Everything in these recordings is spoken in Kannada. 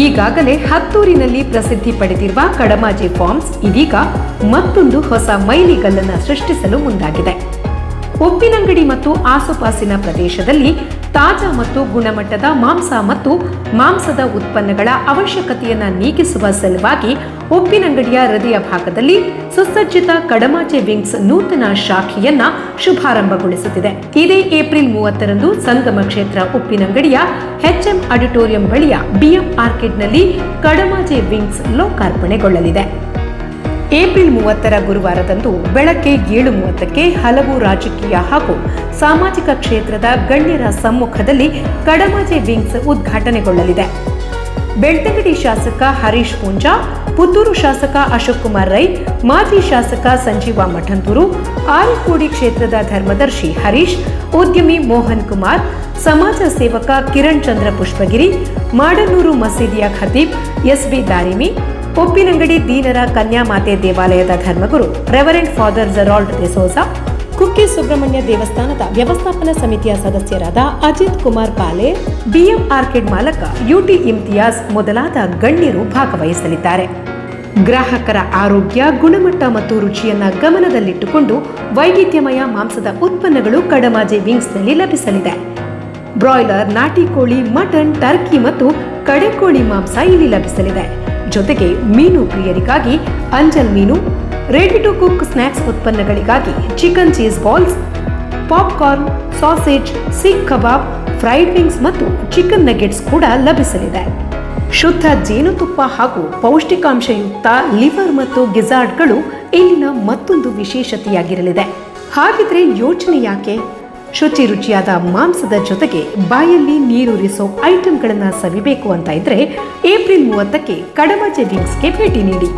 ಈಗಾಗಲೇ ಹತ್ತೂರಿನಲ್ಲಿ ಪ್ರಸಿದ್ಧಿ ಪಡೆದಿರುವ ಕಡಮಾಜೆ ಫಾರ್ಮ್ಸ್ ಇದೀಗ ಮತ್ತೊಂದು ಹೊಸ ಮೈಲಿಗಲ್ಲನ್ನು ಸೃಷ್ಟಿಸಲು ಮುಂದಾಗಿದೆ. ಉಪ್ಪಿನಂಗಡಿ ಮತ್ತು ಆಸುಪಾಸಿನ ಪ್ರದೇಶದಲ್ಲಿ ತಾಜಾ ಮತ್ತು ಗುಣಮಟ್ಟದ ಮಾಂಸ ಮತ್ತು ಮಾಂಸದ ಉತ್ಪನ್ನಗಳ ಅವಶ್ಯಕತೆಯನ್ನು ನೀಗಿಸುವ ಸಲುವಾಗಿ ಉಪ್ಪಿನಂಗಡಿಯ ಹೃದಯ ಭಾಗದಲ್ಲಿ ಸುಸಜ್ಜಿತ ಕಡಮಾಜೆ ವಿಂಗ್ಸ್ ನೂತನ ಶಾಖೆಯನ್ನ ಶುಭಾರಂಭಗೊಳಿಸುತ್ತಿದೆ. ಇದೇ ಏಪ್ರಿಲ್ 30ರಂದು ಸಂಗಮ ಕ್ಷೇತ್ರ ಉಪ್ಪಿನಂಗಡಿಯ HM ಆಡಿಟೋರಿಯಂ ಬಳಿಯ BM ಆರ್ಕಿಡ್ನಲ್ಲಿ ಕಡಮಾಜೆ ವಿಂಗ್ಸ್ ಲೋಕಾರ್ಪಣೆಗೊಳ್ಳಲಿದೆ. ಏಪ್ರಿಲ್ 30ರ ಗುರುವಾರದಂದು ಬೆಳಗ್ಗೆ 7:30ಕ್ಕೆ ಹಲವು ರಾಜಕೀಯ ಹಾಗೂ ಸಾಮಾಜಿಕ ಕ್ಷೇತ್ರದ ಗಣ್ಯರ ಸಮ್ಮುಖದಲ್ಲಿ ಕಡಮಾಜೆ ವಿಂಗ್ಸ್ ಉದ್ಘಾಟನೆಗೊಳ್ಳಲಿದೆ. ಬೆಳ್ತಂಗಡಿ ಶಾಸಕ ಹರೀಶ್ ಪೂಂಜಾ, ಪುತ್ತೂರು ಶಾಸಕ ಅಶೋಕ್ ಕುಮಾರ್ ರೈ, ಮಾಜಿ ಶಾಸಕ ಸಂಜೀವ ಮಠಂತೂರು, ಆರಿಕೋಡಿ ಕ್ಷೇತ್ರದ ಧರ್ಮದರ್ಶಿ ಹರೀಶ್, ಉದ್ಯಮಿ ಮೋಹನ್ ಕುಮಾರ್, ಸಮಾಜ ಸೇವಕ ಕಿರಣ್ ಚಂದ್ರ ಪುಷ್ಪಗಿರಿ, ಮಾಡನೂರು ಮಸೀದಿಯ ಖತೀಬ್ SB ದಾರಿಮಿ, ಉಪ್ಪಿನಂಗಡಿ ದೀನರ ಕನ್ಯಾಮಾತೆ ದೇವಾಲಯದ ಧರ್ಮಗುರು reverend father Gerald D'Souza, Kukke Subrahmanya ದೇವಸ್ಥಾನದ ವ್ಯವಸ್ಥಾಪನಾ ಸಮಿತಿಯ ಸದಸ್ಯರಾದ ಅಜಿತ್ ಕುಮಾರ್ ಪಾಲೆ, BM ಆರ್ಕಿಡ್ ಮಾಲಕ UT ಇಮ್ತಿಯಾಜ್ ಮೊದಲಾದ ಗಣ್ಯರು ಭಾಗವಹಿಸಲಿದ್ದಾರೆ. ಗ್ರಾಹಕರ ಆರೋಗ್ಯ, ಗುಣಮಟ್ಟ ಮತ್ತು ರುಚಿಯನ್ನ ಗಮನದಲ್ಲಿಟ್ಟುಕೊಂಡು ವೈವಿಧ್ಯಮಯ ಮಾಂಸದ ಉತ್ಪನ್ನಗಳು ಕಡಮಾಜೆ ವಿಂಗ್ಸ್ನಲ್ಲಿ ಲಭಿಸಲಿದೆ. ಬ್ರಾಯ್ಲರ್, ನಾಟಿ ಕೋಳಿ, ಮಟನ್, ಟರ್ಕಿ ಮತ್ತು ಕಡೆಕೋಳಿ ಮಾಂಸ ಇಲ್ಲಿ ಲಭಿಸಲಿದೆ. ಜೊತೆಗೆ ಮೀನು ಪ್ರಿಯರಿಗಾಗಿ ಅಂಜಲ್ ಮೀನು, ರೆಡಿ ಟು ಕುಕ್ ಸ್ನ್ಯಾಕ್ಸ್ ಉತ್ಪನ್ನಗಳಿಗಾಗಿ chicken cheese balls, popcorn, sausage, seekh kebab, fried wings ಮತ್ತು ಚಿಕನ್ ನಗೆಟ್ಸ್ ಕೂಡ ಲಭಿಸಲಿದೆ. ಶುದ್ಧ ಜೇನುತುಪ್ಪ ಹಾಗೂ ಪೌಷ್ಟಿಕಾಂಶಯುಕ್ತ ಲಿವರ್ ಮತ್ತು ಗಿಜಾರ್ಡ್ಗಳು ಇಲ್ಲಿನ ಮತ್ತೊಂದು ವಿಶೇಷತೆಯಾಗಿರಲಿದೆ. ಹಾಗಿದ್ರೆ ಯೋಚನೆ ಯಾಕೆ? ಶುಚಿ ರುಚಿಯಾದ ಮಾಂಸದ ಜೊತೆಗೆ ಬಾಯಲ್ಲಿ ನೀರೂರಿಸೋ ಐಟಂಗಳನ್ನು ಸವಿಬೇಕು ಅಂತ ಇದ್ರೆ ಏಪ್ರಿಲ್ 30ಕ್ಕೆ ಕಡಮಾಜೆ ವಿಂಗ್ಸ್ಗೆ ಭೇಟಿ ನೀಡಿ.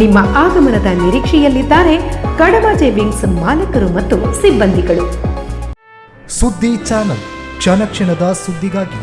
ನಿಮ್ಮ ಆಗಮನದ ನಿರೀಕ್ಷೆಯಲ್ಲಿದ್ದಾರೆ ಕಡಮಾಜೆ ವಿಂಗ್ಸ್ ಮಾಲಕರು ಮತ್ತು ಸಿಬ್ಬಂದಿಗಳು. ಸುದ್ದಿ ಚಾನಲ್, ಕ್ಷಣ ಕ್ಷಣದ ಸುದ್ದಿಗಾಗಿ.